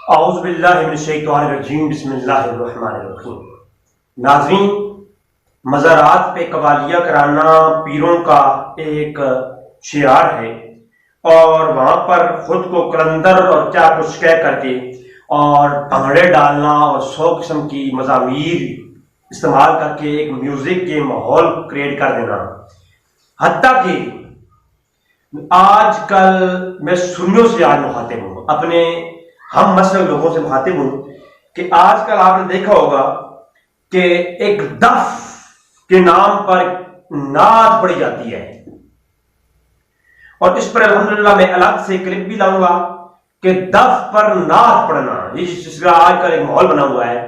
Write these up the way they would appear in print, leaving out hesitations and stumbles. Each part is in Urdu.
اعوذ باللہ من الشیطان الرجیم، بسم اللہ الرحمن الرحیم۔ ناظرین، مزارات پہ قوالیہ کرانا پیروں کا ایک شعار ہے، اور وہاں پر خود کو کلندر اور کیا کچھ کہہ کر کے اور بھنگڑے ڈالنا اور 100 قسم کی مزامیر استعمال کر کے ایک میوزک کے ماحول کریٹ کر دینا۔ حتیٰ کہ آج کل میں سنیوں سے آج مخاطب ہوں، اپنے ہم مسلک لوگوں سے مخاطب ہوں کہ آج کل آپ نے دیکھا ہوگا کہ ایک دف کے نام پر نعت پڑھی جاتی ہے، اور اس پر الحمدللہ میں الگ سے کلپ بھی لاؤں گا کہ دف پر نعت پڑھنا جس کا آج کل ایک ماحول بنا ہوا ہے،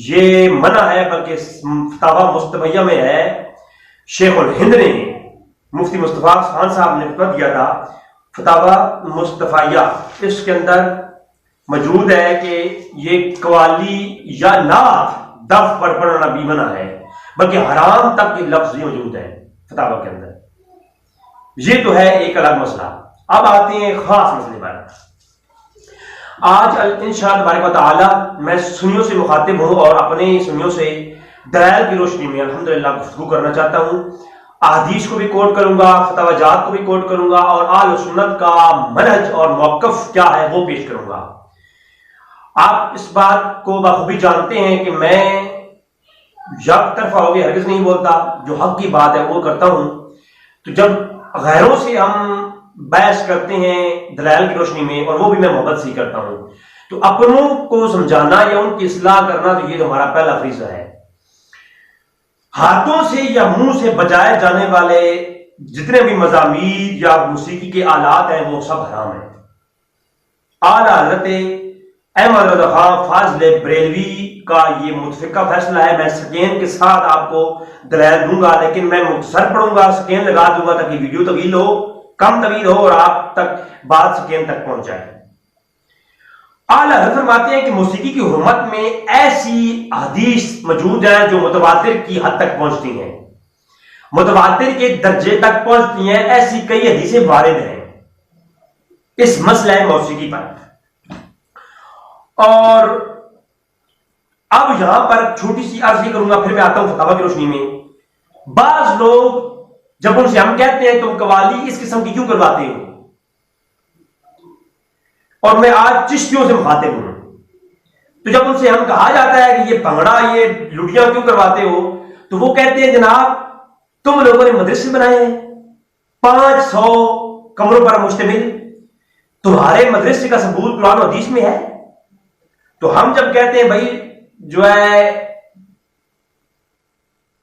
یہ منع ہے، بلکہ فتاوی مصطفیہ میں ہے۔ شیخ الہند نے مفتی مصطفیٰ خان صاحب نے فتویٰ دیا تھا، فتاوی مصطفیہ، اس کے اندر موجود ہے کہ یہ قوالی یا نعت دف پر پڑھنا بھی منع ہے، بلکہ حرام تک یہ لفظ ہی موجود ہے فتاوی کے اندر۔ یہ تو ہے ایک الگ مسئلہ۔ اب آتے ہیں خاص مسئلے پر۔ آج انشاءاللہ تبارک و تعالی میں سنیوں سے مخاطب ہوں اور اپنے سنیوں سے دلائل کی روشنی میں الحمدللہ گفتگو کرنا چاہتا ہوں۔ احادیث کو بھی کوٹ کروں گا، فتاوی جات کو بھی کوٹ کروں گا، اور اہل سنت کا منہج اور موقف کیا ہے وہ پیش کروں گا۔ آپ اس بات کو بخوبی جانتے ہیں کہ میں یک طرفہ ہو گیا ہرگز نہیں بولتا، جو حق کی بات ہے وہ کرتا ہوں۔ تو جب غیروں سے ہم بحث کرتے ہیں دلائل کی روشنی میں، اور وہ بھی میں محبت سے کرتا ہوں، تو اپنوں کو سمجھانا یا ان کی اصلاح کرنا تو یہ ہمارا پہلا فریضہ ہے۔ ہاتھوں سے یا منہ سے بجائے جانے والے جتنے بھی مزامیر یا موسیقی کے آلات ہیں وہ سب حرام ہیں۔ اعلیٰ حضرت احمد رضا خان فاضل بریلوی کا یہ متفقہ فیصلہ ہے۔ میں سکین کے ساتھ آپ کو دلائل دوں گا، لیکن میں مختصر پڑھوں گا، سکین لگا دوں گا تاکہ ویڈیو طویل ہو، کم طویل ہو، اور آپ تک بات سکین تک پہنچ جائے۔ اعلیٰ حضرت فرماتے ہیں کہ موسیقی کی حرمت میں ایسی حدیث موجود ہیں جو متواتر کی حد تک پہنچتی ہیں، متواتر کے درجے تک پہنچتی ہیں۔ ایسی کئی حدیثیں وارد ہیں اس مسئلہ موسیقی پر۔ اور اب یہاں پر چھوٹی سی عرض یہ کروں گا، پھر میں آتا ہوں فتاوی کی روشنی میں۔ بعض لوگ جب ان سے ہم کہتے ہیں تم قوالی اس قسم کی کیوں کرواتے ہو، اور میں آج چشتیوں سے مخاطب ہوں، تو جب ان سے ہم کہا جاتا ہے کہ یہ بھنگڑا یہ لٹیاں کیوں کرواتے ہو، تو وہ کہتے ہیں جناب تم لوگوں نے مدرسے بنائے ہیں 500 کمروں پر مشتمل، تمہارے مدرسے کا ثبوت قرآن و حدیث میں ہے۔ تو ہم جب کہتے ہیں بھائی جو ہے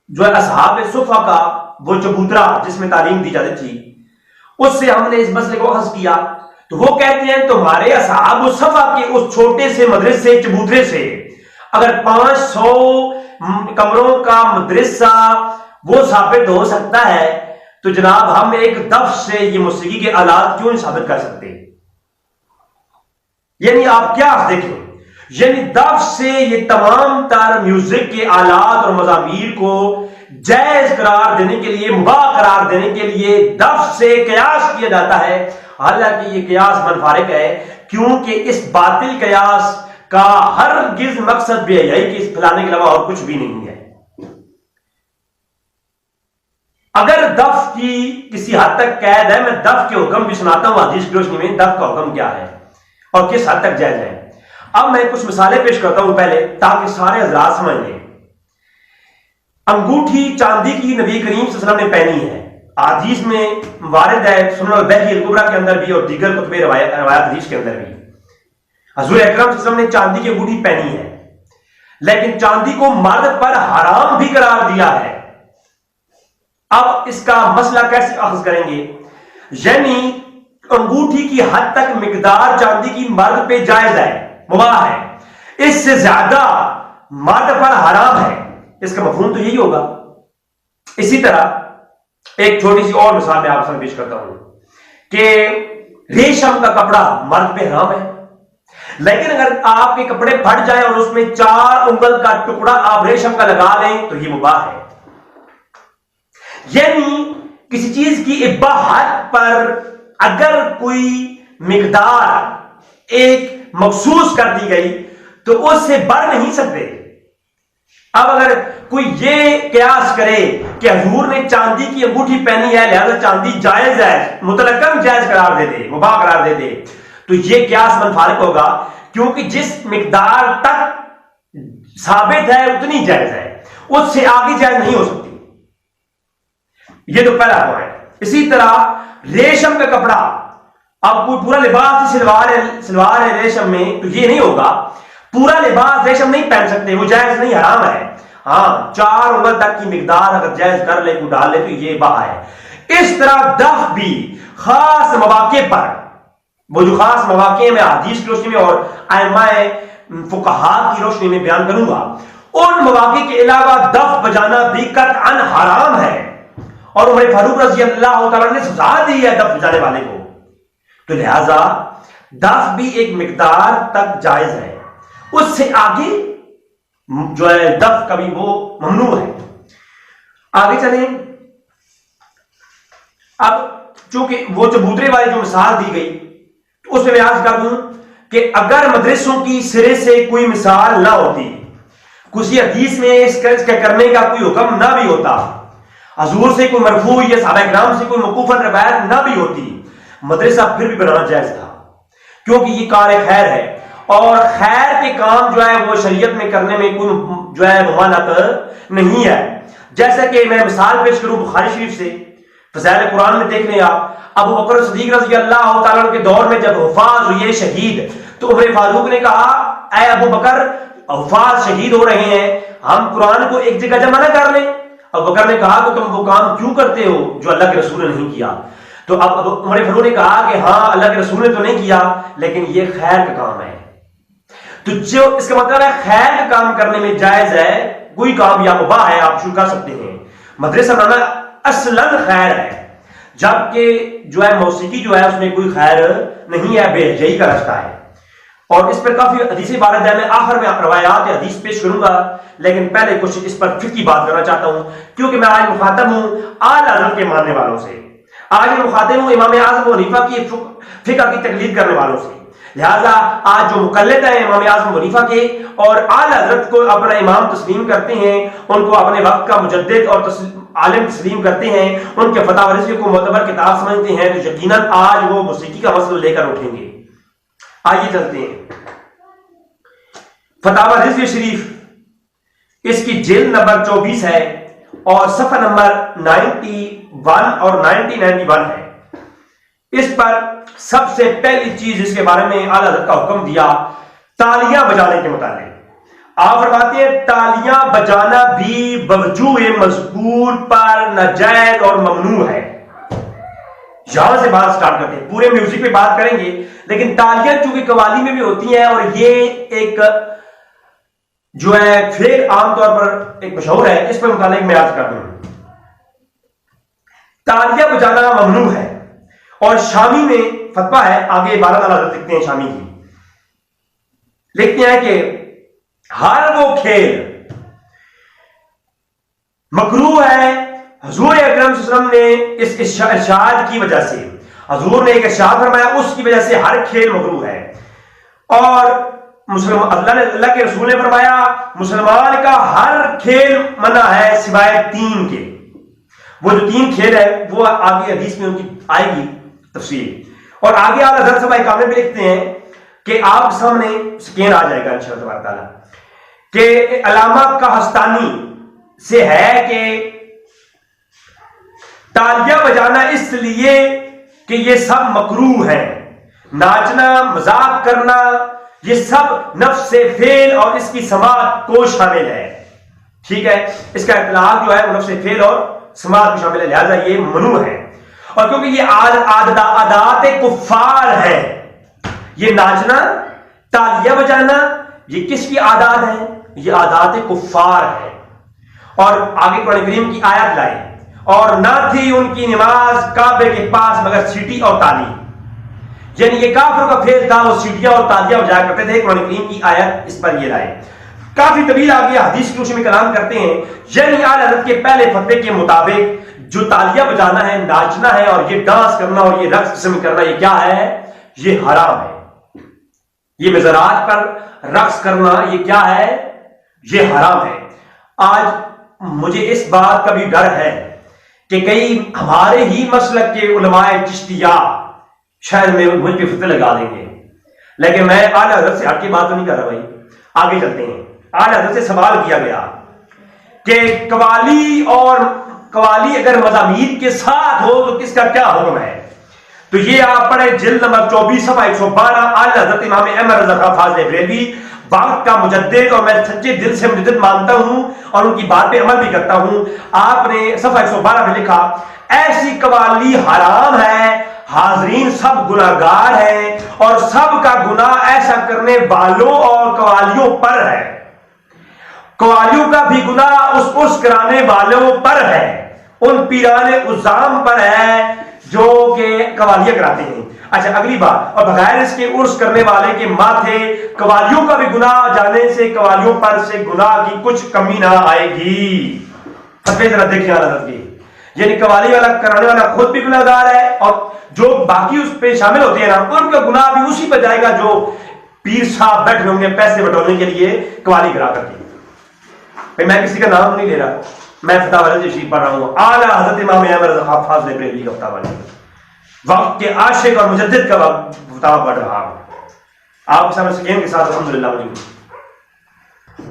اصحاب صفا کا وہ چبوترا جس میں تعلیم دی جاتی تھی، اس سے ہم نے اس مسئلے کو اخذ کیا، تو وہ کہتے ہیں تمہارے اصحاب صفا کے اس چھوٹے سے مدرسے چبوترے سے اگر 500 کمروں کا مدرسہ وہ ثابت ہو سکتا ہے، تو جناب ہم ایک دف سے یہ موسیقی کے آلات کیوں نہیں ثابت کر سکتے؟ یعنی آپ کیا دیکھیں، یعنی دف سے یہ تمام تر میوزک کے آلات اور مزامیر کو جائز قرار دینے کے لیے، مباح قرار دینے کے لیے دف سے قیاس کیا جاتا ہے، حالانکہ یہ قیاس منفارق ہے، کیونکہ اس باطل قیاس کا ہرگز مقصد بے حیائی کی پھیلانے کے علاوہ اور کچھ بھی نہیں ہے۔ اگر دف کی کسی حد تک قید ہے، میں دف کے حکم بھی سناتا ہوں حدیث کی روشنی میں، دف کا حکم کیا ہے اور کس حد تک جائز ہے۔ اب میں کچھ مثالیں پیش کرتا ہوں پہلے، تاکہ سارے حضرات سمجھ لیں۔ انگوٹھی چاندی کی نبی کریم صلی اللہ علیہ وسلم نے پہنی ہے، حدیث میں وارد ہے، سنن البیہقی الکبریٰ کے اندر بھی اور دیگر کتب روایات حدیث کے اندر بھی۔ حضور اکرم صلی اللہ علیہ وسلم نے چاندی کی انگوٹھی پہنی ہے، لیکن چاندی کو مرد پر حرام بھی قرار دیا ہے۔ اب اس کا مسئلہ کیسے اخذ کریں گے؟ یعنی انگوٹھی کی حد تک مقدار چاندی کی مرد پہ جائز ہے، مباح ہے، اس سے زیادہ مرد پر حرام ہے۔ اس کا مفہوم تو یہی ہوگا۔ اسی طرح ایک چھوٹی سی اور مثال میں آپ سے پیش کرتا ہوں کہ ریشم کا کپڑا مرد پہ حرام ہے، لیکن اگر آپ کے کپڑے پھٹ جائیں اور اس میں 4 انگل کا ٹکڑا آپ ریشم کا لگا لیں تو یہ مباح ہے۔ یعنی کسی چیز کی اباحت پر اگر کوئی مقدار ایک مخصوص کر دی گئی تو اس سے بڑھ نہیں سکتے. اب اگر کوئی یہ قیاس کرے کہ حضور نے چاندی کی انگوٹھی پہنی ہے لہذا چاندی جائز ہے, مطلقاً جائز قرار دے دے, مباح قرار دے دے, تو یہ قیاس منفارق ہوگا, کیونکہ جس مقدار تک ثابت ہے اتنی جائز ہے, اس سے آگے جائز نہیں ہو سکتی. یہ تو پہلا پوائنٹ. اسی طرح ریشم کا کپڑا, اب کوئی پورا لباس سلوار ہے ریشم میں, تو یہ نہیں ہوگا, پورا لباس ریشم نہیں پہن سکتے, وہ جائز نہیں, حرام ہے. ہاں 4 انگل تک کی مقدار اگر جائز کر لے, کو ڈال لے, تو یہ باہر ہے. اس طرح دف بھی خاص مواقع پر, وہ جو خاص مواقع میں حدیث کی روشنی میں اور ائمہ فقہا کی روشنی میں بیان کروں گا, ان مواقع کے علاوہ دف بجانا بھی قطعاً حرام ہے. اور عمر فاروق رضی اللہ تعالیٰ نے سزا دی ہے دف بجانے والے کو, تو لہذا دف بھی ایک مقدار تک جائز ہے, اس سے آگے جو ہے دف کبھی وہ ممنوع ہے. آگے چلیں. اب چونکہ وہ چبوترے والی جو مثال دی گئی, تو اس میں عرض کر دوں کہ اگر مدرسوں کی سرے سے کوئی مثال نہ ہوتی, کسی حدیث میں اس کے کرنے کا کوئی حکم نہ بھی ہوتا, حضور سے کوئی مرفوع یا صحابہ کرام سے کوئی موقوفاً روایت نہ بھی ہوتی, مدرسہ پھر بھی بنانا جائز تھا, کیونکہ یہ کار خیر ہے, اور خیر کے کام جو ہے وہ شریعت میں کرنے میں کوئی جو ہے ممانعت نہیں ہے. جیسا کہ میں مثال پیش کروں بخاری شریف سے, فضائل قرآن میں دیکھ لیں آپ, ابو بکر صدیق رضی اللہ تعالیٰ کے دور میں جب حفاظ ہوئے شہید, تو عمر فاروق نے کہا اے ابو بکر, حفاظ شہید ہو رہے ہیں, ہم قرآن کو ایک جگہ جمع نہ کر لیں. ابو بکر نے کہا کہ تم وہ کام کیوں کرتے ہو جو اللہ کے رسول نے نہیں کیا. تو اب عمر فاروق نے کہا کہ ہاں اللہ کے رسول نے تو نہیں کیا, لیکن یہ خیر کا کام ہے. تو جو اس کا مطلب ہے خیر کا کام کرنے میں جائز ہے, کوئی کام یا مباح ہے, آپ شروع کر سکتے ہیں. مدرسہ بنانا اصلاً خیر ہے, جبکہ جو ہے موسیقی جو ہے اس میں کوئی خیر نہیں ہے, بے حجائی کا رشتہ ہے. اور اس پر کافی حدیثیں عبارت ہے, میں آخر میں روایات حدیث پیش کروں گا, لیکن پہلے کچھ اس پر فقہی بات کرنا چاہتا ہوں, کیونکہ میں آج مخاطب ہوں اعلیٰ حضرت کے ماننے والوں سے, آج میں مخاطب ہوں امام اعظم ابو حنیفہ کی فقہ کی تقلید کرنے والوں سے. لہذا آج جو مقلد ہیں امام اعظم ابو حنیفہ کے اور اعلیٰ حضرت کو اپنا امام تسلیم کرتے ہیں, ان کو اپنے وقت کا مجدد اور عالم تسلیم کرتے ہیں, ان کے فتح و رضوی کو معتبر کتاب سمجھتے ہیں, تو یقیناً آج وہ موسیقی کا مسئلہ لے کر اٹھیں گے. آئیے چلتے ہیں. فتح و رضوی شریف, اس کی جلد نمبر 24 ہے اور صفحہ نمبر 91 اور 91 ہے. اس پر سب سے پہلی چیز اس کے بارے میں اعلیٰ حضرت کا حکم دیا تالیاں بجانے کے متعلق. آپ فرماتے ہیں تالیاں بجانا بھی بوجوہ مذکور پر ناجائز اور ممنوع ہے. یہاں سے بات سٹارٹ کرتے ہیں, پورے میوزک پہ بات کریں گے, لیکن تالیاں چونکہ قوالی میں بھی ہوتی ہیں, اور یہ ایک جو ہے فعل عام طور پر ایک مشہور ہے, اس پر متعلق میں عرض کر دوں. تالیاں بجانا ممنوع ہے, اور شامی میں فتویٰ ہے, آگے 12 حضرت لکھتے ہیں شامی کی, لکھتے ہیں کہ ہر وہ کھیل مکروہ ہے. حضور اکرم صلی اللہ علیہ وسلم نے اس ارشاد کی وجہ سے, حضور نے ایک ارشاد فرمایا, اس کی وجہ سے ہر کھیل مکروہ ہے. اور اللہ کے رسول نے فرمایا مسلمان کا ہر کھیل منع ہے سوائے 3 کے. وہ جو 3 کھیل ہے وہ آگے حدیث میں ان کی آئے گی تفصیل. اور آگے اعلیٰ حضرت صاحب کامل میں لکھتے ہیں کہ آپ کے سامنے سکین آ جائے گا انشاءاللہ تبارک تعالیٰ, کہ علامہ کہستانی سے ہے کہ تالیاں بجانا اس لیے کہ یہ سب مکروہ ہیں, ناچنا مذاق کرنا یہ سب نفس سے فعل اور اس کی سماعت کو شامل ہے. ٹھیک ہے, اس کا اطلاق جو ہے وہ نفس سے فعل اور سماعت کو شامل ہے, لہذا یہ ممنوع ہے. اور کیونکہ یہ عادات کفار ہیں, یہ ناچنا تالیاں بجانا یہ کس کی عادات ہیں؟ یہ عادات کفار ہیں. اور آگے قرآن کریم کی آیت لائے, اور نہ تھی ان کی نماز کعبے کے پاس مگر سیٹی اور تالی, یعنی یہ کافروں کا فعل تھا, وہ سیٹیاں اور تالیاں بجایا کرتے تھے. قرآن کریم کی آیت اس پر یہ لائے. کافی طویل آگے حدیث کی روشنی میں کلام کرتے ہیں, یعنی اعلیٰ حضرت کے پہلے فتوے کے مطابق جو تالیاں بجانا ہے, ناچنا ہے, اور یہ ڈانس کرنا اور یہ رقص قسم کرنا, یہ کیا ہے؟ یہ حرام ہے. یہ مزارات پر رقص کرنا یہ کیا ہے؟ یہ حرام ہے۔ آج مجھے اس بات کا بھی ڈر ہے کہ کئی ہمارے ہی مسلک کے علماء چشتیہ شاید میں مجھ پہ فتوے لگا دیں گے، لیکن میں اعلیٰ حضرت سے ہٹ کے بات تو نہیں کر رہا بھائی۔ آگے چلتے ہیں۔ اعلیٰ حضرت سے سوال کیا گیا کہ قوالی اگر مضامین کے ساتھ ہو تو کس کا کیا حکم ہے؟ تو یہ آپ پڑھیں جلد نمبر 24 صفحہ 112۔ اعلیٰ حضرت امام احمد رضا خان فاضل بریلوی وقت کا مجدد، اور میں سچے دل سے مجدد مانتا ہوں اور ان کی بات پہ عمل بھی کرتا ہوں، آپ نے صفحہ 112 میں لکھا ایسی قوالی حرام ہے، حاضرین سب گناہگار ہیں اور سب کا گناہ ایسا کرنے والوں اور قوالیوں پر ہے۔ قوالیوں کا بھی گناہ اس کرانے والوں پر ہے، ان پیران عظام پر ہے جو کہ قوالیاں کراتے ہیں۔ اچھا اگلی بات، اور بغیر اس کے عرس کرنے والے کے ماتھے قوالیوں کا بھی گناہ جانے سے قوالیوں پر سے گناہ کی کچھ کمی نہ آئے گی۔ فتوے ذرا دیکھیں اعلیٰ حضرت کے، یعنی قوالی والا کرانے والا خود بھی گناہگار ہے اور جو باقی اس پہ شامل ہوتے ہیں نا ان کا گناہ بھی اسی پہ جائے گا جو پیر صاحب بیٹھے ہوں گے پیسے بٹورنے کے لیے قوالی کرا کر کے۔ میں کسی کا نام نہیں لے رہا، میں فتاوی رضی شریف پڑھ رہا ہوں، اعلیٰ حضرت امام احمد رضا خان فاضل بریلوی کا فتاوی، وقت کے عاشق اور مجدد کا فتاوی پڑھ رہا ہوں آپ کے سامنے سکین کے ساتھ الحمدللہ موجود۔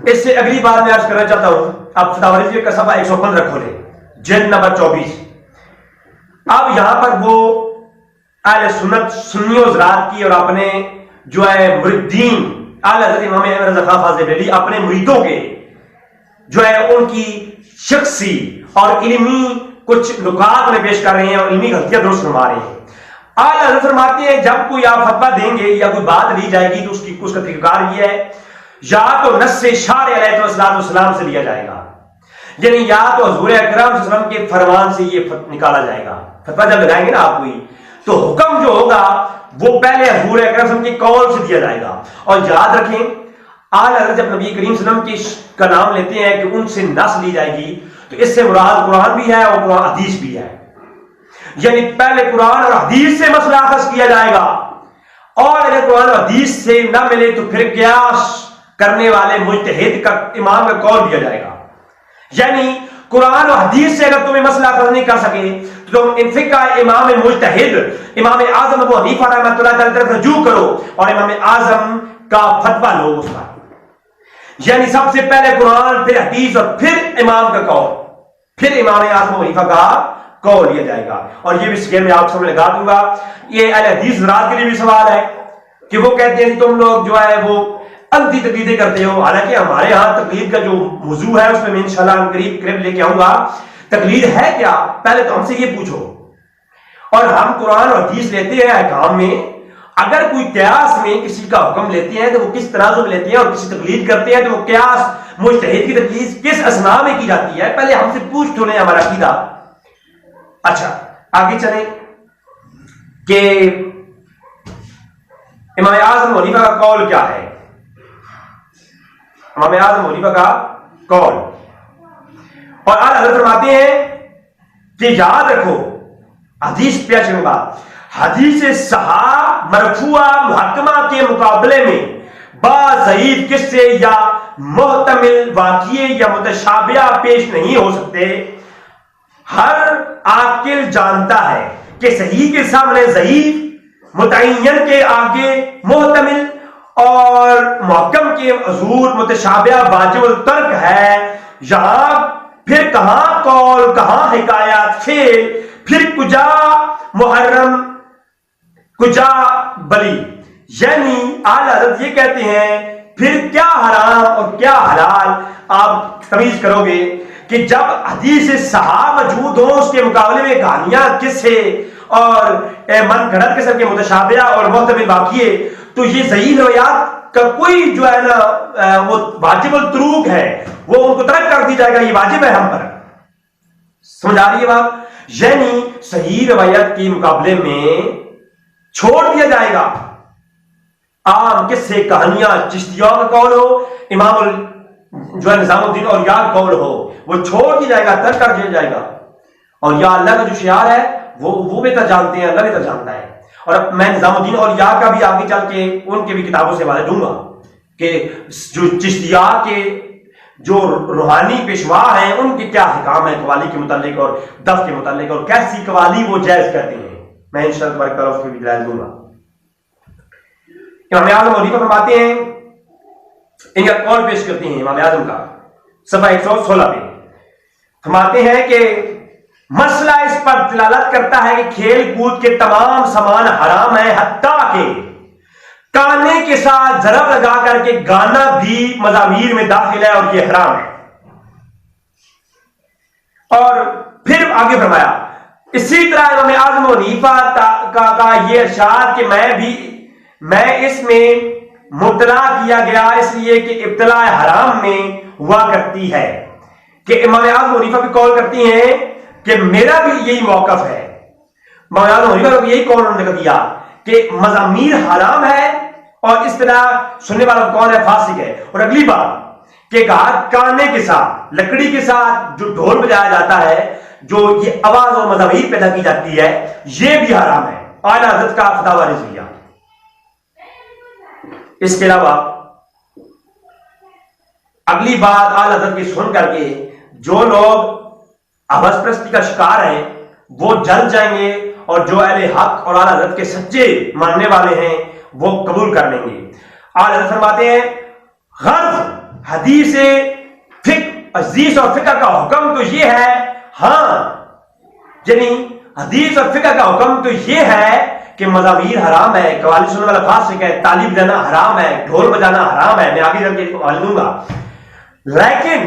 اس سے اگلی بات میں عرض کرنا چاہتا ہوں، اب فتاوی رضی کا صفحہ 115 کھولے جلد نمبر 24۔ اب یہاں پر وہ اہل سنت سنی حضرات کی اور اپنے جو ہے مریدین اعلیٰ حضرت امام احمد رضا خان فاضل بریلوی اپنے مریدوں کے جو ہے ان کی شخصی اور علمی کچھ نکات میں پیش کر رہے ہیں اور علمی غلطیاں درست فرما رہے ہیں۔ اعلیٰ حضرت فرماتے ہیں جب کوئی آپ فتویٰ دیں گے یا کوئی بات لی جائے گی تو اس کا طریقہ کار یہ ہے، یا تو نص شارع علیہ السلام سے لیا جائے گا، یعنی یا تو حضور اکرم صلی اللہ علیہ وسلم کے فرمان سے یہ نکالا جائے گا۔ فتویٰ جب لگائیں گے نا آپ کوئی تو حکم جو ہوگا وہ پہلے حضور اکرم صلی اللہ علیہ وسلم کے قول سے دیا جائے گا۔ اور یاد رکھیں اعلیٰ حضرت جب نبی کریم صلی اللہ علیہ وسلم کا نام لیتے ہیں کہ ان سے نص لی جائے گی تو اس سے مراد قرآن بھی ہے اور قرآن حدیث بھی ہے، یعنی پہلے قرآن اور حدیث سے مسئلہ اخذ کیا جائے گا، اور اگر قرآن اور حدیث سے نہ ملے تو پھر قیاس کرنے والے مجتہد کا امام کا قول دیا جائے گا۔ یعنی قرآن اور حدیث سے اگر تمہیں مسئلہ اخذ نہیں کر سکے تو تم ان فقہ امام مجتہد امام اعظم ابو حنیفہ رحمۃ اللہ تعالی طرف رجوع کرو اور امام اعظم کا فتویٰ لو اس کا، یعنی سب سے پہلے قرآن پھر حدیث اور پھر امام کا قول، پھر امام اعظم ابو حنیفہ کا قول لیا جائے گا۔ اور یہ بھی اسکیم میں آپ سامنے لگا دوں گا، یہ اہل حدیث حضرات کے لیے بھی سوال ہے کہ وہ کہتے ہیں تم لوگ جو ہے وہ انتی تقلیدیں کرتے ہو، حالانکہ ہمارے ہاں تقلید کا جو موضوع ہے اس میں انشاءاللہ قریب لے کے آؤں گا۔ تقلید ہے کیا؟ پہلے تو ہم سے یہ پوچھو، اور ہم قرآن اور حدیث لیتے ہیں احکام میں، اگر کوئی قیاس میں کسی کا حکم لیتے ہیں تو وہ کس تناظر میں لیتے ہیں، اور کسی تقلید کرتے ہیں تو وہ قیاس مجتہد کی تقلید کس اسنا میں کی جاتی ہے، پہلے ہم سے پوچھ تو لیں ہمارا عقیدہ۔ اچھا آگے چلیں کہ امام اعظم حنیفہ کا قول کیا ہے۔ امام اعظم حنیفہ کا قول، اور اعلیٰ حضرت فرماتے ہیں کہ یاد رکھو حدیث پہ اچھے بات، حدیث صحاح مرفوعہ محکمہ کے مقابلے میں بعض ضعیف قصے یا محتمل واقعے یا متشابہہ پیش نہیں ہو سکتے۔ ہر عاقل جانتا ہے کہ صحیح کے سامنے ضعیف، متعین کے آگے محتمل اور محکم کے حضور متشابہہ واجب الترک ہے۔ یہاں پھر کہاں قول، کہاں حکایات فعل، پھر کجا محرم کجا بلی، یعنی اعلیٰ حضرت یہ کہتے ہیں پھر کیا حرام اور کیا حلال آپ تمیز کرو گے کہ جب حدیث صحاح موجود ہوں اس کے مقابلے میں کہانیاں قصے اور من گھڑت قسم کے متشابہہ اور محتمل واقعے، تو یہ ضعیف روایات کا کوئی جو ہے نا وہ واجب التروک ہے، وہ ان کو ترک کر دی جائے گا، یہ واجب ہے ہم پر۔ سمجھ آ رہی ہے بات؟ یعنی صحیح روایت کے مقابلے میں چھوڑ دیا جائے گا عام قصے کہانیاں، چشتیوں کا قول ہو، امام جو ہے نظام الدین اور یا قول ہو، وہ چھوڑ دیا جائے گا، ترک کر دیا جائے گا۔ اور یا اللہ کا جو شعار ہے وہ بہتر جانتے ہیں، اللہ بہتر جانتا ہے۔ اور میں نظام الدین اولیاء کا بھی آگے چل کے ان کے بھی کتابوں سے حوالے دوں گا کہ جو چشتیہ کے جو روحانی پیشوا ہیں ان کے کیا احکام ہیں قوالی کے متعلق اور دف کے متعلق، اور کیسی قوالی وہ جائز کرتے ہیں، میں انشاءاللہ تبارک تعالیٰ اس کے بھی دلائل دوں گا۔ امام اعظم حنیفہ فرماتے ہیں، ان کا قول پیش کرتے ہیں امام اعظم کا صفحہ 116 پہ، فرماتے ہیں کہ مسئلہ اس پر دلالت کرتا ہے کہ کھیل کود کے تمام سامان حرام ہے، حتیٰ کہ گانے کے ساتھ ضرب لگا کر کے گانا بھی مزامیر میں داخل ہے اور یہ حرام ہے۔ اور پھر آگے فرمایا، اسی طرح امام اعظم حنیفہ کا یہ ارشاد کہ میں اس میں مبتلا کیا گیا اس لیے کہ ابتلاء حرام میں ہوا کرتی ہے، کہ امام اعظم حنیفہ بھی قول کرتی ہیں کہ میرا بھی یہی موقف ہے، امام اعظم حنیفہ کو یہی قول انہوں نے دیا کہ مزامیر حرام ہے اور اس طرح سننے والا کون ہے، فاسق ہے۔ اور اگلی بات کہ کہا گانے کے ساتھ، لکڑی کے ساتھ جو ڈھول بجایا جاتا ہے، جو یہ آواز اور مزامیر پیدا کی جاتی ہے، یہ بھی حرام ہے، اعلیٰ حضرت کا فتاوی رضویہ۔ اس کے علاوہ اگلی بات اعلیٰ حضرت کی سن کر کے جو لوگ ہوس پرستی کا شکار ہیں وہ جل جائیں گے، اور جو اہل حق اور اعلیٰ حضرت کے سچے ماننے والے ہیں وہ قبول کر لیں گے۔ اعلیٰ حضرت فرماتے ہیں، غرض حدیث اور فقہ کا حکم تو یہ ہے، ہاں یعنی حدیث اور فقہ کا حکم تو یہ ہے کہ مزامیر حرام ہے، قوالی سننے والا فاسق ہے، تالی بجانا حرام ہے، ڈھول بجانا حرام ہے، میں آگے چل کے حوالے دوں گا، لیکن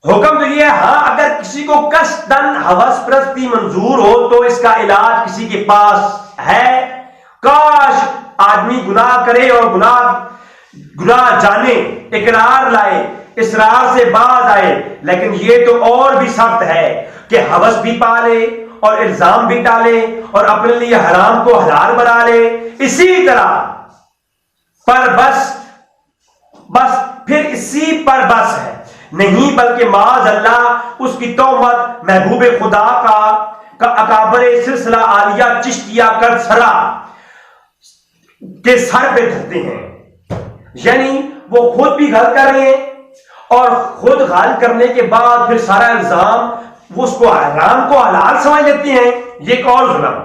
حکم تو یہ ہے ہاں اگر کسی کو قصدن ہوس پرستی منظور ہو تو اس کا علاج کسی کے پاس ہے۔ کاش آدمی گناہ کرے اور گناہ جانے، اقرار لائے، اصرار سے باز آئے، لیکن یہ تو اور بھی سخت ہے کہ ہوس بھی پالے اور الزام بھی ڈالے اور اپنے لیے حرام کو حلال بنا لے، اسی طرح پر بس پھر اسی پر بس ہے نہیں، بلکہ معاذ اللہ اس کی تہمت محبوب خدا کا اکابر سلسلہ عالیہ چشتیہ کر سرا کے سر پہ دھرتے ہیں، یعنی وہ خود بھی غلط کر رہے ہیں اور خود غلط کرنے کے بعد پھر سارا الزام وہ اس کو حرام کو حلال سمجھ لیتے ہیں۔ یہ ایک اور ظلم،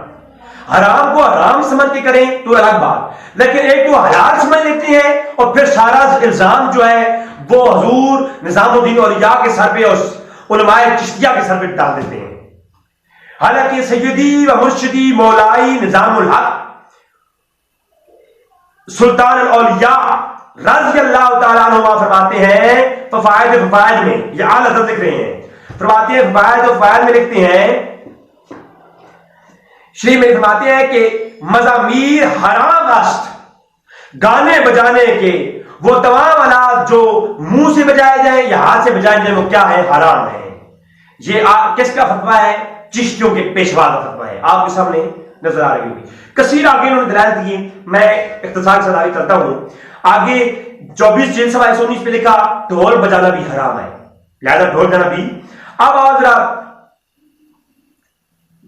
حرام کو حرام سمجھ کے کریں تو الگ بات، لیکن ایک تو حلال سمجھ لیتے ہیں اور پھر سارا الزام جو ہے وہ حضور نظام الدین اولیاء کے سر پہ اور علماء چشتیہ کے سر پہ ڈال دیتے ہیں۔ حالانکہ سیدی و مرشدی مولائی نظام الحق سلطان الاولیاء رضی اللہ تعالیٰ عنہ فرماتے ہیں فوائد میں، یہ اعلیٰ حضرت لکھ رہے ہیں، فرماتے ہیں فوائد میں لکھتے ہیں، شریف میں فرماتے ہیں کہ مزامیر حرام است، گانے بجانے کے وہ تمام آلات جو منہ سے بجائے جائیں یا ہاتھ سے بجائے جائیں وہ کیا ہے، حرام ہے۔ یہ کس کا فتویٰ ہے؟ چشتیوں کے پیشوا کا فتویٰ ہے، آپ کے سامنے نظر آ رہی ہوگی۔ کثیر آگے انہوں نے دلائل دی، میں اختصار سے آگے کرتا ہوں۔ آگے 24 جلد صفحہ 119 پہ لکھا ڈھول بجانا بھی حرام ہے، لہذا ڈھول بجانا بھی۔ اب آؤ ذرا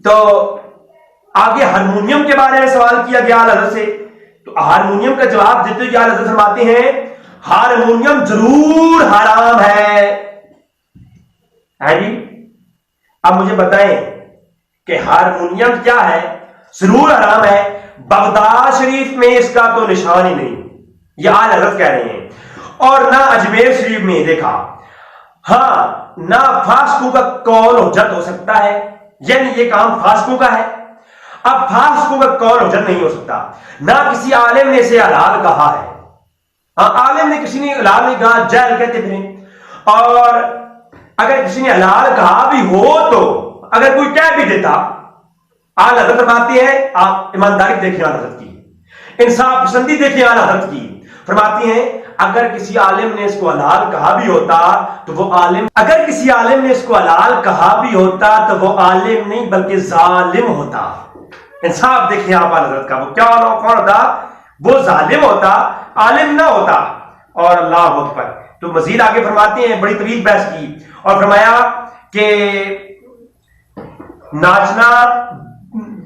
تو آگے ہارمونیم کے بارے میں سوال کیا گیا حضرت سے، تو ہارمونیم کا جواب دیتے ہوئے حضرت فرماتے ہیں ہارمونیم ضرور حرام ہے جی۔ اب مجھے بتائیں کہ ہارمونیم کیا ہے؟ ضرور حرام ہے، بغداد شریف میں اس کا تو نشان ہی نہیں، یہ آل حضرت کہہ رہے ہیں، اور نہ اجمیر شریف میں دیکھا، ہاں نہ فاسقوں کا قول حجت ہو سکتا ہے، یعنی یہ کام فاسقوں کا ہے۔ اب فاسقوں کا قول حجت نہیں ہو سکتا، نہ کسی عالم نے اسے حلال کہا ہے، ہاں عالم نے کسی نے حلال نہیں کہا، جہل کہتے پھر، اور اگر کسی نے حلال کہا بھی ہو تو اگر کوئی کہہ بھی دیتا، آل حضرت فرماتی ہے، آپ ایمانداری دیکھیں آل حضرت کی، انصاف پسندی دیکھیں آل حضرت کی، فرماتی ہیں اگر کسی عالم نے اس کو حلال کہا بھی ہوتا تو وہ عالم، اگر کسی عالم نے اس کو حلال کہا بھی ہوتا تو وہ عالم نہیں بلکہ ظالم ہوتا۔ انصاف دیکھیں آپ آل حضرت کا، وہ کیا کون ہوتا؟ وہ ظالم ہوتا، عالم نہ ہوتا۔ اور اللہ اکبر، تو مزید آگے فرماتے ہیں، بڑی طویل بحث کی اور فرمایا کہ ناچنا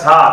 7,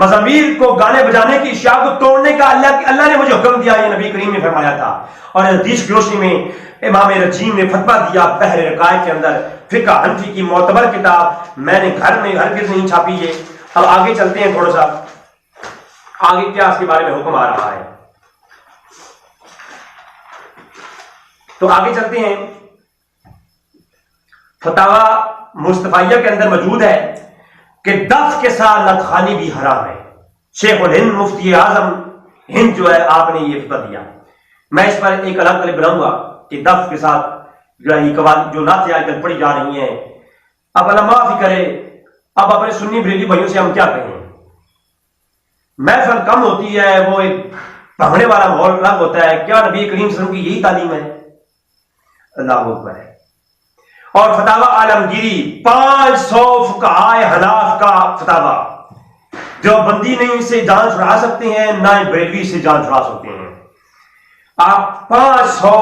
مزامیر کو گانے بجانے کی اشیاء کو توڑنے کا اللہ نے مجھے حکم دیا، یہ نبی کریم نے فرمایا تھا۔ اور حدیث کی روشنی میں امام رجیم نے فتویٰ دیا بحر رقائق کے اندر، فقہ حنفی کی معتبر کتاب، میں نے گھر میں ہرگز نہیں چھاپی ہے۔ اب آگے چلتے ہیں، تھوڑا سا آگے کیا اس کے بارے میں حکم آ رہا ہے، تو آگے چلتے ہیں۔ فتاوی مصطفیہ کے اندر موجود ہے کہ دف کے ساتھ نطخانی بھی حرام ہے۔ شیخ الہند مفتی اعظم ہند جو ہے، آپ نے یہ فتویٰ دیا۔ میں اس پر ایک الگ کلپ بناؤں گا کہ دف کے ساتھ جو ہے جو نعتیں آج کل پڑھی جا رہی ہیں، اب اللہ معافی کرے، اب اپنے سنی بریلی بھائیوں سے ہم کیا کہیں؟ محفل کم ہوتی ہے، وہ ایک بھگنے والا ماحول الگ ہوتا ہے۔ کیا نبی کریم صلی اللہ علیہ وسلم کی یہی تعلیم ہے؟ اللہ اکبر ہے۔ اور فتاوی عالمگیری 500 فقہائے حناف کا فتاوی، جو بندی نہیں اس سے جان چھڑا سکتے ہیں، نہ ہی بریلوی سے جان چھڑا سکتے ہیں۔ آپ 500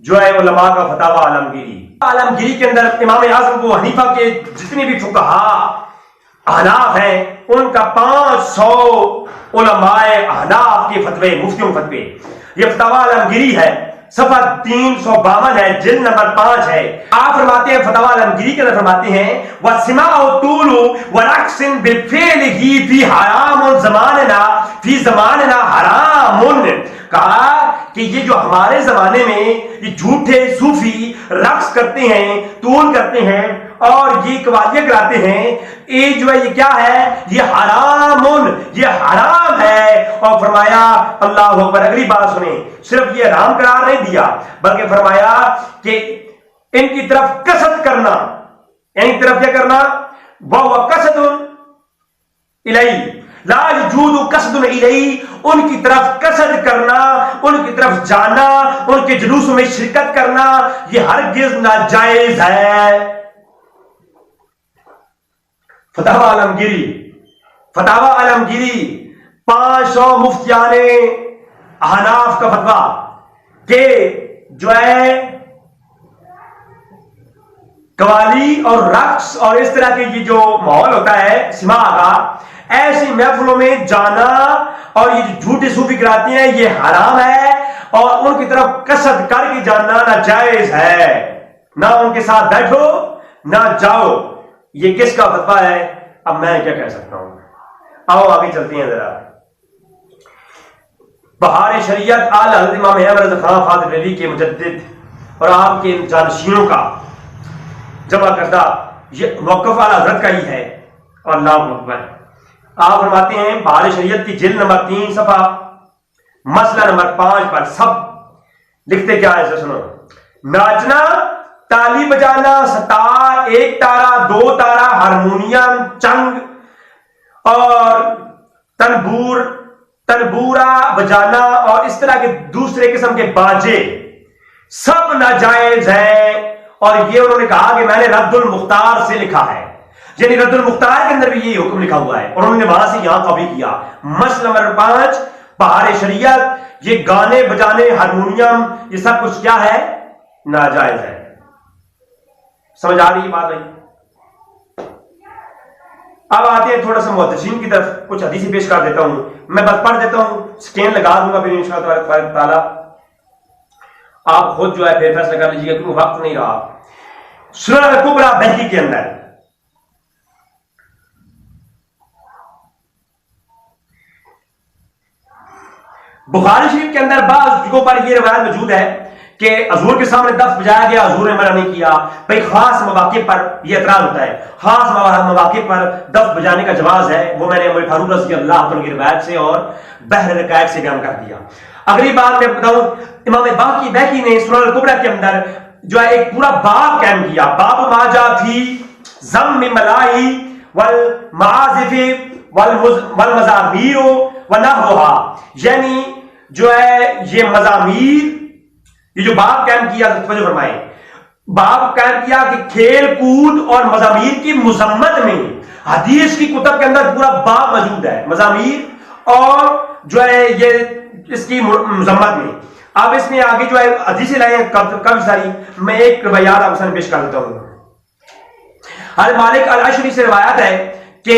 جو ہے علماء کا فتاوی عالمگیری کے اندر امام اعظم ابو حنیفہ کے جتنے بھی فقہاء احناف ہیں، ان کا 500 علماء احناف کے فتوے، مفتیوں کے فتوے، یہ فتاوی عالمگیری ہے، صفحہ 352 ہے، جلد نمبر 5 ہے۔ آپ فرماتے ہیں فتاوی عالمگیری کے اندر فرماتے ہیں وَسِمَاعُ طُولُ وَرَقْصٍ بِالْفِعْلِهِ فِي حَرَامٌ زَمَانِنَا فِي زَمَانِنَا حَرَامٌ، کہا کہ یہ جو ہمارے زمانے میں یہ جھوٹے صوفی رقص کرتے ہیں، طول کرتے ہیں اور یہ قوالیاں کراتے ہیں، یہ جو ہے یہ کیا ہے؟ یہ حرامن، یہ حرام ہے۔ اور فرمایا اللہ اکبر، اگلی بات سنیں، صرف یہ حرام قرار نہیں دیا بلکہ فرمایا کہ ان کی طرف قصد کرنا، ان کی طرف کیا کرنا؟ وہ قصد الیہ لا یجوز قصد الیہ، ان کی طرف قصد کرنا، ان کی طرف جانا، ان کے جلوسوں میں شرکت کرنا، یہ ہرگز ناجائز ہے۔ فتاوی عالمگیری 500 مفتیان احناف کا فتویٰ کہ جو ہے قوالی اور رقص اور اس طرح کے یہ جو ماحول ہوتا ہے سماع کا، ایسی محفلوں میں جانا اور یہ جو جھوٹے صوفی کراتے ہیں یہ حرام ہے، اور ان کی طرف قصد کر کے جانا ناجائز ہے۔ نہ ان کے ساتھ بیٹھو نہ جاؤ۔ یہ کس کا فتویٰ ہے؟ اب میں کیا کہہ سکتا ہوں؟ آؤ آگے چلتے ہیں ذرا۔ بہار شریعت اعلی حضرت امام احمد رضا خان فاضل علی کے مجدد اور آپ کے جانشینوں کا جمع کردہ یہ موقف اعلی حضرت کا ہی ہے، اور اللہ اکبر۔ آپ فرماتے ہیں بہار شریعت کی جلد نمبر 3 صفحہ مسئلہ نمبر 5 پر سب لکھتے کیا ہے؟ سنو، ناچنا، تالی بجانا، ستار، ایک تارا، دو تارا، ہارمونیم، چنگ اور تنبورا بجانا اور اس طرح کے دوسرے قسم کے باجے سب ناجائز ہیں۔ اور یہ انہوں نے کہا کہ میں نے رد المختار سے لکھا ہے، یعنی رد المختار کے اندر بھی یہ حکم لکھا ہوا ہے، اور انہوں نے وہاں سے یہاں کاپی کیا۔ مسئلہ نمبر 5 بہار شریعت، یہ گانے بجانے، ہارمونیم، یہ سب کچھ کیا ہے؟ ناجائز ہے۔ سمجھ آ رہی ہے بات ہے؟ اب آتے ہیں تھوڑا سا محدثین کی طرف، کچھ حدیثیں پیش کر دیتا ہوں، میں بس پڑھ دیتا ہوں، سکین لگا دوں گا پھر انشاءاللہ تعالی آپ خود جو ہے پھر فیصلہ کر لیجیے گا کیونکہ وقت نہیں رہا۔ سنن الکبریٰ بہقی کے اندر بخاری شریف کے اندر بعض جگہوں پر یہ روایت موجود ہے کہ حضور کے سامنے دف بجایا گیا، حضور نے منع نہیں کیا۔ بھئی خاص مواقع پر یہ اعتراض ہوتا ہے، خاص مواقع پر دف بجانے کا جواز ہے، وہ میں نے عمر فاروق رضی اللہ عنہ کی روایت سے اور بحر رقائق سے بیان کر دیا۔ اگلی بات میں بتاؤں، امام بہقی نے سنن الکبریٰ کے اندر جو ہے ایک پورا باب قائم کیا، باب ما جاء فی ذم ملائی والمعازف والمزامیر ونحوها، یعنی جو ہے یہ مزامیر، یہ جو باب قائم کیا، توجہ فرمائیں، باب قائم کیا کہ کھیل کود اور مزامیر کی مذمت میں حدیث کی کتب کے اندر پورا باب موجود ہے، مزامیر اور جو ہے یہ اس کی مذمت میں۔ اب اس میں آگے جو ہے حدیثیں لائے ہیں کافی ساری، میں ایک روایات آپ سامنے پیش کر دیتا ہوں۔ حضرت مالک الاشعری سے روایت ہے کہ